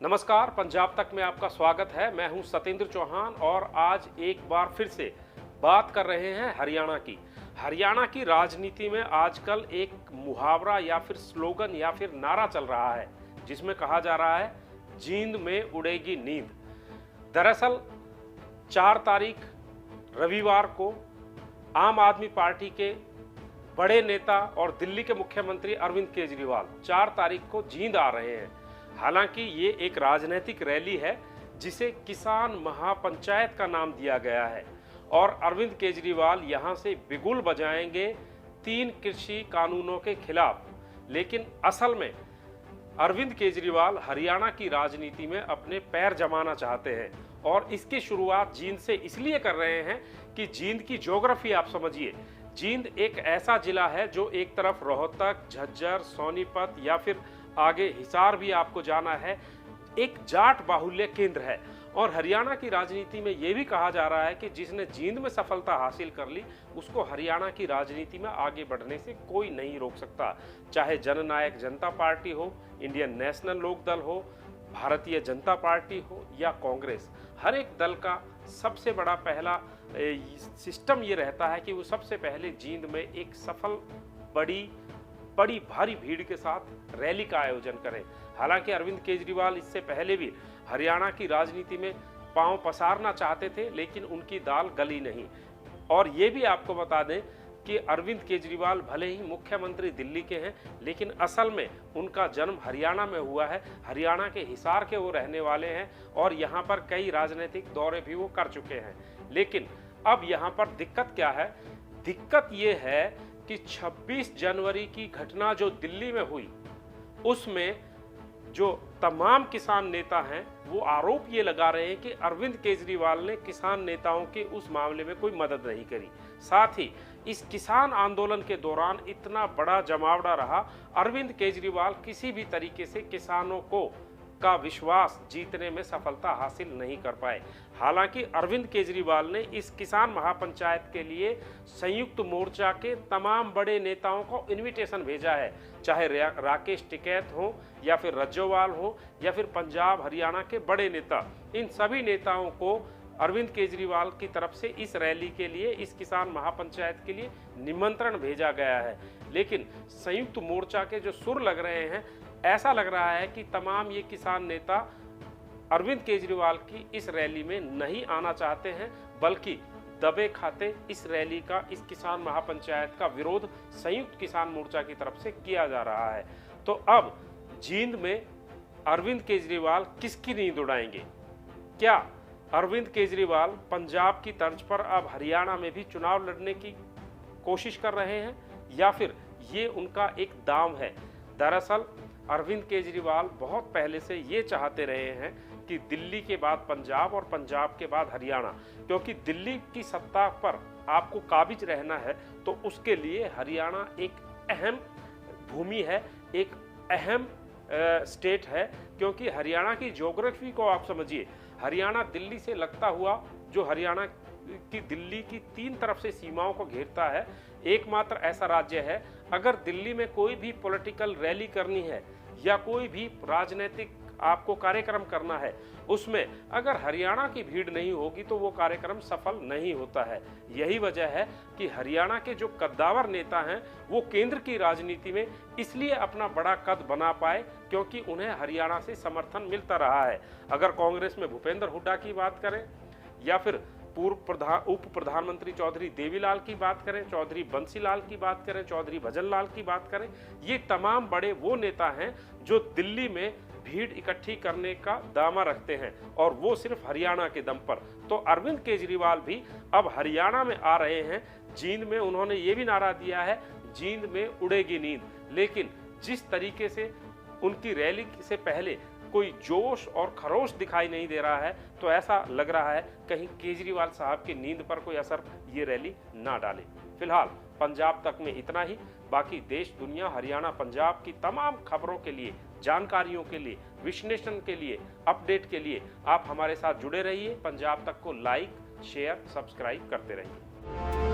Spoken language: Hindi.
नमस्कार, पंजाब तक में आपका स्वागत है। मैं हूं सतेंद्र चौहान और आज एक बार फिर से बात कर रहे हैं हरियाणा की। हरियाणा की राजनीति में आजकल एक मुहावरा या फिर स्लोगन या फिर नारा चल रहा है जिसमें कहा जा रहा है, जींद में उड़ेगी नींद। दरअसल 4 तारीख रविवार को आम आदमी पार्टी के बड़े नेता और दिल्ली के मुख्यमंत्री अरविंद केजरीवाल 4 तारीख को जींद आ रहे हैं। हालांकि ये एक राजनीतिक रैली है जिसे किसान महापंचायत का नाम दिया गया है और अरविंद केजरीवाल यहां से बिगुल बजाएंगे 3 कृषि कानूनों के खिलाफ। लेकिन असल में अरविंद केजरीवाल हरियाणा की राजनीति में अपने पैर जमाना चाहते हैं और इसकी शुरुआत जींद से इसलिए कर रहे हैं कि जींद की ज्योग्राफी आप समझिए। जींद एक ऐसा जिला है जो एक तरफ रोहतक, झज्जर, सोनीपत या फिर आगे हिसार भी आपको जाना है, एक जाट बाहुल्य केंद्र है। और हरियाणा की राजनीति में यह भी कहा जा रहा है कि जिसने जींद में सफलता हासिल कर ली उसको हरियाणा की राजनीति में आगे बढ़ने से कोई नहीं रोक सकता। चाहे जननायक जनता पार्टी हो, इंडियन नेशनल लोक दल हो, भारतीय जनता पार्टी हो या कांग्रेस, हर एक दल का सबसे बड़ा पहला सिस्टम ये रहता है कि वो सबसे पहले जींद में एक सफल बड़ी भारी भीड़ के साथ रैली का आयोजन करें। हालांकि अरविंद केजरीवाल इससे पहले भी हरियाणा की राजनीति में पांव पसारना चाहते थे लेकिन उनकी दाल गली नहीं। और ये भी आपको बता दें कि अरविंद केजरीवाल भले ही मुख्यमंत्री दिल्ली के हैं लेकिन असल में उनका जन्म हरियाणा में हुआ है। हरियाणा के हिसार के वो रहने वाले हैं और यहाँ पर कई राजनीतिक दौरे भी वो कर चुके हैं। लेकिन अब यहाँ पर दिक्कत क्या है? दिक्कत ये है कि 26 जनवरी की घटना जो दिल्ली में हुई उसमें जो तमाम किसान नेता हैं वो आरोप ये लगा रहे हैं कि अरविंद केजरीवाल ने किसान नेताओं के उस मामले में कोई मदद नहीं करी। साथ ही इस किसान आंदोलन के दौरान इतना बड़ा जमावड़ा रहा, अरविंद केजरीवाल किसी भी तरीके से किसानों का विश्वास जीतने में सफलता हासिल नहीं कर पाए। हालांकि अरविंद केजरीवाल ने इस किसान महापंचायत के लिए संयुक्त मोर्चा के तमाम बड़े नेताओं को इनविटेशन भेजा है, चाहे राकेश टिकैत हो या फिर रज्जोवाल हो या फिर पंजाब हरियाणा के बड़े नेता। इन सभी नेताओं को अरविंद केजरीवाल की तरफ से इस रैली के लिए, इस किसान महापंचायत के लिए निमंत्रण भेजा गया है। लेकिन संयुक्त मोर्चा के जो सुर लग रहे हैं, ऐसा लग रहा है कि तमाम ये किसान नेता अरविंद केजरीवाल की इस रैली में नहीं आना चाहते हैं, बल्कि दबे खाते इस रैली का, इस किसान महापंचायत का विरोध संयुक्त किसान मोर्चा की तरफ से किया जा रहा है। तो अब जींद में अरविंद केजरीवाल किसकी नींद उड़ाएंगे? क्या अरविंद केजरीवाल पंजाब की तर्ज पर अब हरियाणा में भी चुनाव लड़ने की कोशिश कर रहे हैं या फिर ये उनका एक दांव है? दरअसल अरविंद केजरीवाल बहुत पहले से ये चाहते रहे हैं कि दिल्ली के बाद पंजाब और पंजाब के बाद हरियाणा, क्योंकि दिल्ली की सत्ता पर आपको काबिज रहना है तो उसके लिए हरियाणा एक अहम भूमि है, एक अहम स्टेट है। क्योंकि हरियाणा की ज्योग्राफी को आप समझिए, हरियाणा दिल्ली से लगता हुआ, जो हरियाणा की दिल्ली की 3 तरफ से सीमाओं को घेरता है, एकमात्र ऐसा राज्य है। अगर दिल्ली में कोई भी पॉलिटिकल रैली करनी है या कोई भी राजनीतिक आपको कार्यक्रम करना है, उसमें अगर हरियाणा की भीड़ नहीं होगी तो वो कार्यक्रम सफल नहीं होता है। यही वजह है कि हरियाणा के जो कद्दावर नेता हैं वो केंद्र की राजनीति में इसलिए अपना बड़ा कद बना पाए क्योंकि उन्हें हरियाणा से समर्थन मिलता रहा है। अगर कांग्रेस में भूपेंद्र हुड्डा की बात करें या फिर उप प्रधानमंत्री चौधरी देवीलाल की बात करें, चौधरी बंसीलाल की बात करें, चौधरी भजनलाल की बात करें, ये तमाम बड़े वो नेता हैं जो दिल्ली में भीड़ इकट्ठी करने का दावा रखते हैं और वो सिर्फ हरियाणा के दम पर। तो अरविंद केजरीवाल भी अब हरियाणा में आ रहे हैं। जींद में उन्होंने ये भी नारा दिया है, जींद में उड़ेगी नींद। लेकिन जिस तरीके से उनकी रैली से पहले कोई जोश और खरोश दिखाई नहीं दे रहा है तो ऐसा लग रहा है कहीं केजरीवाल साहब की नींद पर कोई असर ये रैली ना डाले। फिलहाल पंजाब तक में इतना ही। बाकी देश दुनिया, हरियाणा, पंजाब की तमाम खबरों के लिए, जानकारियों के लिए, विश्लेषण के लिए, अपडेट के लिए आप हमारे साथ जुड़े रहिए। पंजाब तक को लाइक, शेयर, सब्सक्राइब करते रहिए।